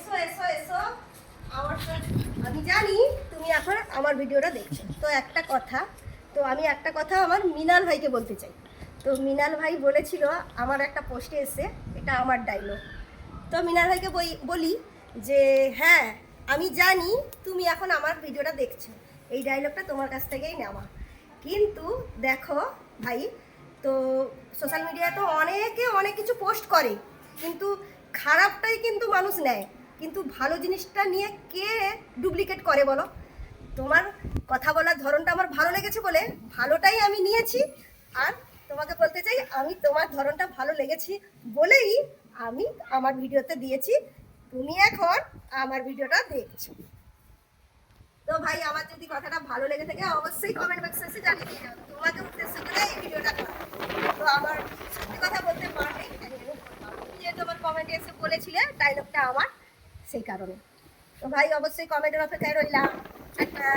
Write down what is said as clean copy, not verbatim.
এসো এসো এসো আমি জানি তুমি এখন আমার ভিডিওটা দেখছো। তো আমি একটা কথা আমার মিনাল ভাইকে বলতে চাই। তো মিনাল ভাই বলেছিল আমার একটা পোস্টে এসে, এটা আমার ডায়লগ। তো মিনাল ভাইকে বলি যে হ্যাঁ, আমি জানি তুমি এখন আমার ভিডিওটা দেখছো, এই ডায়লগটা তোমার কাছ থেকেই নেওয়া। কিন্তু দেখো ভাই, তো সোশ্যাল মিডিয়ায় তো অনেকে অনেক কিছু পোস্ট করে, কিন্তু খারাপটাই কিন্তু মানুষ নেয়, কিন্তু ভালো জিনিসটা নিয়ে কে ডুপ্লিকেট করে বলো? তোমার কথা বলার ধরনটা আমার ভালো লেগেছে বলে ভালোটাই আমি নিয়েছি। আর তোমাকে বলতে চাই, আমি তোমার ধরনটা ভালো লেগেছি বলেই আমি আমার ভিডিওতে দিয়েছি, তুমি এখন আমার ভিডিওটা দেখছো। তো ভাই, আমার যদি কথাটা ভালো লেগে থাকে অবশ্যই কমেন্ট বক্সে এসে জানিয়ে দিও, তোমাকে উদ্দেশ্য করে এই ভিডিওটা করা। তো আমার সত্যি কথা বলতে পারবে, যেহেতু আমার কমেন্টে এসে বলেছিলে ডায়লগটা আমার, সেই কারণে। তো ভাই, অবশ্যই কমেন্টের অপেক্ষায় রইলাম। একটা